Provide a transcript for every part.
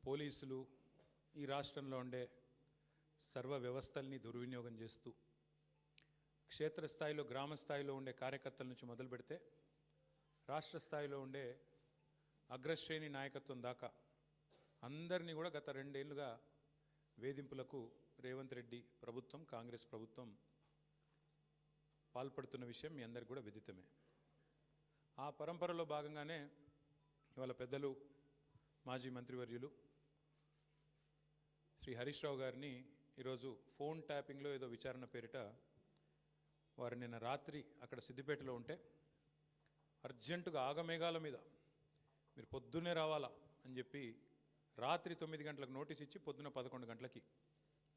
పోలీసులు ఈ రాష్ట్రంలో ఉండే సర్వ వ్యవస్థల్ని దుర్వినియోగం చేస్తూ క్షేత్రస్థాయిలో గ్రామ స్థాయిలో ఉండే కార్యకర్తల నుంచి మొదలు పెడితే రాష్ట్ర స్థాయిలో ఉండే అగ్రశ్రేణి నాయకత్వం దాకా అందరినీ కూడా గత 2 ఏళ్లుగా వేధింపులకు రేవంత్ రెడ్డి ప్రభుత్వం కాంగ్రెస్ ప్రభుత్వం పాల్పడుతున్న విషయం మీ అందరికీ కూడా విదితమే. ఆ పరంపరలో భాగంగానే ఇవాళ పెద్దలు మాజీ మంత్రివర్యులు శ్రీ హరీష్ రావు గారిని ఈరోజు ఫోన్ ట్యాపింగ్లో ఏదో విచారణ పేరిట వారు నిన్న రాత్రి అక్కడ సిద్దిపేటలో ఉంటే అర్జెంటుగా ఆగమేఘాల మీద మీరు పొద్దున్నే రావాలా అని చెప్పి రాత్రి 9 గంటలకు నోటీస్ ఇచ్చి పొద్దున్న 11 గంటలకి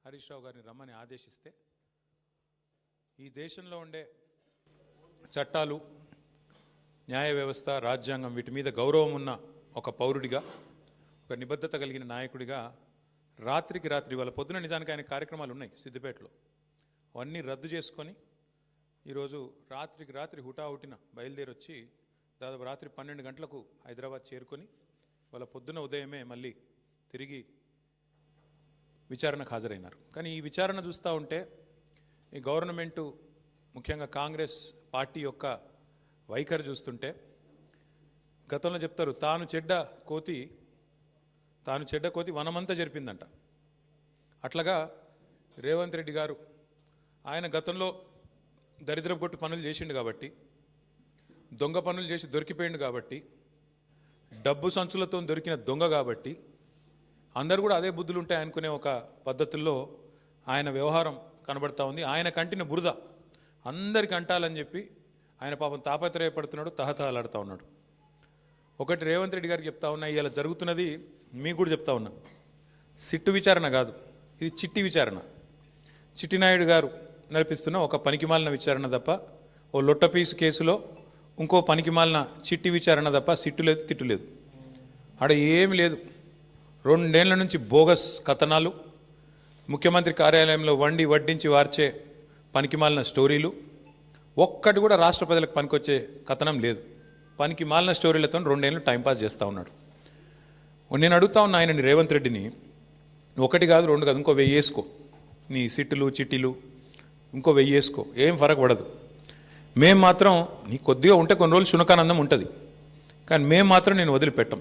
హరీష్ రావు గారిని రమ్మని ఆదేశిస్తే ఈ దేశంలో ఉండే చట్టాలు, న్యాయ వ్యవస్థ, రాజ్యాంగం వీటి మీద గౌరవం ఉన్న ఒక పౌరుడిగా, ఒక నిబద్ధత కలిగిన నాయకుడిగా రాత్రికి రాత్రి వాళ్ళ పొద్దున నిజానికి ఆయన కార్యక్రమాలు ఉన్నాయి సిద్దిపేటలో, అవన్నీ రద్దు చేసుకొని ఈరోజు రాత్రికి రాత్రి హుటాహుటిన బయలుదేరి వచ్చి దాదాపు రాత్రి 12 గంటలకు హైదరాబాద్ చేరుకొని వాళ్ళ పొద్దున ఉదయమే మళ్ళీ తిరిగి విచారణకు హాజరైనారు. కానీ ఈ విచారణ చూస్తూ ఉంటే ఈ గవర్నమెంటు ముఖ్యంగా కాంగ్రెస్ పార్టీ యొక్క వైఖరి చూస్తుంటే గతంలో చెప్తారు తాను చెడ్డ కోతి వనమంతా జరిపిందంట. అట్లాగా రేవంత్ రెడ్డి గారు ఆయన గతంలో దరిద్రపు కొట్టు పనులు చేసిండు కాబట్టి, దొంగ పనులు చేసి దొరికిపోయిండు కాబట్టి, డబ్బు సంచులతో దొరికిన దొంగ కాబట్టి అందరు కూడా అదే బుద్ధులు ఉంటాయి అనుకునే ఒక పద్ధతుల్లో ఆయన వ్యవహారం కనబడతా ఉంది. ఆయన కంటిన బురద అందరికి అంటాలని చెప్పి ఆయన పాపం తాపత్రయపడుతున్నాడు, తహతహలాడుతూ ఉన్నాడు. ఒకటి రేవంత్ రెడ్డి గారికి చెప్తా ఉన్నా, ఇలా జరుగుతున్నది మీకు కూడా చెప్తా ఉన్నా, సిట్టు విచారణ కాదు, ఇది చిట్టి విచారణ. చిట్టినాయుడు గారు నడిపిస్తున్న ఒక పనికిమాలిన విచారణ తప్ప, ఓ లొట్టపీసు కేసులో ఇంకో పనికిమాలిన చిట్టి విచారణ తప్ప సిట్టు లేదు, తిట్టు లేదు. ఆడ ఏమి లేదు. 2 ఏళ్ల నుంచి బోగస్ కథనాలు, ముఖ్యమంత్రి కార్యాలయంలో వడ్డించి వార్చే పనికిమాలిన స్టోరీలు, ఒక్కటి కూడా రాష్ట్ర ప్రజలకు పనికొచ్చే కథనం లేదు. పనికిమాలిన స్టోరీలతో 2 ఏళ్ళు టైంపాస్ చేస్తూ ఉన్నాడు. నేను అడుగుతా ఉన్నా ఆయనని, రేవంత్ రెడ్డిని, 1 కాదు 2 కాదు, ఇంకో 1000 వేసుకో, నీ సిట్టులు చిట్టీలు ఇంకో 1000 వేసుకో, ఏం ఫరక్ పడదు. మేము మాత్రం నీ కొద్దిగా ఉంటే కొన్ని రోజులు శునకానందం ఉంటుంది, కానీ మేము మాత్రం నేను వదిలిపెట్టం.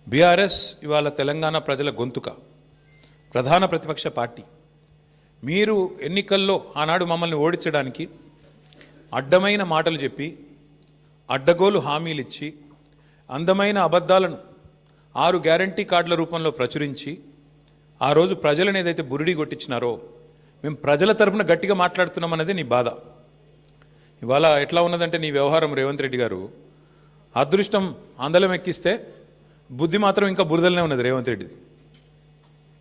బీఆర్ఎస్ ఇవాళ తెలంగాణ ప్రజల గొంతుక, ప్రధాన ప్రతిపక్ష పార్టీ. మీరు ఎన్నికల్లో ఆనాడు మమ్మల్ని ఓడించడానికి అడ్డమైన మాటలు చెప్పి, అడ్డగోలు హామీలు ఇచ్చి, అందమైన అబద్ధాలను 6 గ్యారంటీ కార్డుల రూపంలో ప్రచురించి ఆ రోజు ప్రజలను ఏదైతే బురిడి కొట్టించినారో, మేము ప్రజల తరపున గట్టిగా మాట్లాడుతున్నాం అన్నది నీ బాధ. ఇవాళ ఎట్లా ఉన్నదంటే నీ వ్యవహారం రేవంత్ రెడ్డి గారు, అదృష్టం అందలం ఎక్కిస్తే బుద్ధి మాత్రం ఇంకా బురదలనే ఉన్నది రేవంత్ రెడ్డిది.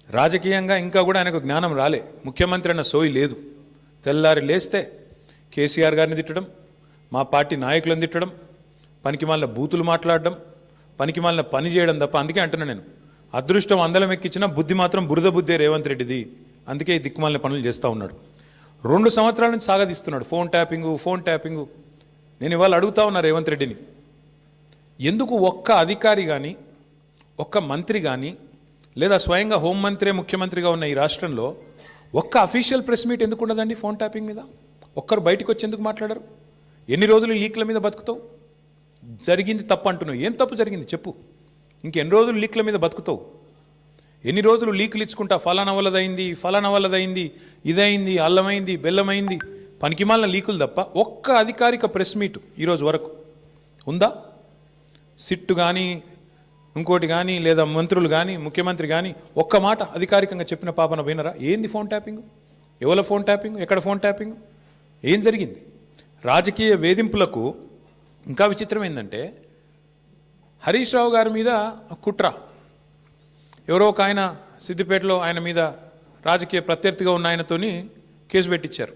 రాజకీయంగా ఇంకా కూడా ఆయనకు జ్ఞానం రాలే, ముఖ్యమంత్రి అన్న సోయి లేదు. తెల్లారి లేస్తే కేసీఆర్ గారిని తిట్టడం, మా పార్టీ నాయకులను తిట్టడం, పనికిమాలిన బూతులు మాట్లాడడం, పనికిమాలిన పని చేయడం తప్ప. అందుకే అంటున్నా నేను, అదృష్టం అందలం ఎక్కించిన బుద్ధి మాత్రం బురద బుద్ధే రేవంత్ రెడ్డిది. అందుకే ఈ దిక్కుమాలిన పనులు చేస్తూ ఉన్నాడు. 2 సంవత్సరాల నుంచి సాగదీస్తున్నాడు ఫోన్ ట్యాపింగు. నేను ఇవాళ అడుగుతా ఉన్నా రేవంత్ రెడ్డిని, ఎందుకు ఒక్క అధికారి కానీ, ఒక్క మంత్రి కానీ, లేదా స్వయంగా హోంమంత్రే ముఖ్యమంత్రిగా ఉన్న ఈ రాష్ట్రంలో ఒక్క అఫీషియల్ ప్రెస్ మీట్ ఎందుకు ఉండదండి ఫోన్ ట్యాపింగ్ మీద? ఒక్కరు బయటకు వచ్చి ఎందుకు మాట్లాడరు? ఎన్ని రోజులు లీక్ల మీద బతుకుతావు? జరిగింది తప్పు అంటున్నావు, ఏం తప్పు జరిగింది చెప్పు. ఇంకెన్ని రోజులు లీక్ల మీద బతుకుతావు? ఎన్ని రోజులు లీకులు ఇచ్చుకుంటా, ఫలానా వల్లదైంది, ఇదైంది, అల్లమైంది, బెల్లమైంది, పనికిమాలిన లీకులు తప్ప ఒక్క అధికారిక ప్రెస్ మీట్ ఈరోజు వరకు ఉందా? సిట్టు కానీ, ఇంకోటి కానీ, లేదా మంత్రులు కానీ, ముఖ్యమంత్రి కానీ ఒక్క మాట అధికారికంగా చెప్పిన పాపన వినరా? ఏంది ఫోన్ ట్యాపింగ్? ఎవరి ఫోన్ ట్యాపింగ్? ఎక్కడ ఫోన్ ట్యాపింగ్? ఏం జరిగింది? రాజకీయ వేధింపులకు ఇంకా విచిత్రం ఏంటంటే, హరీష్ రావు గారి మీద కుట్ర, ఎవరో ఒక ఆయన సిద్దిపేటలో ఆయన మీద రాజకీయ ప్రత్యర్థిగా ఉన్న ఆయనతోని కేసు పెట్టించారు.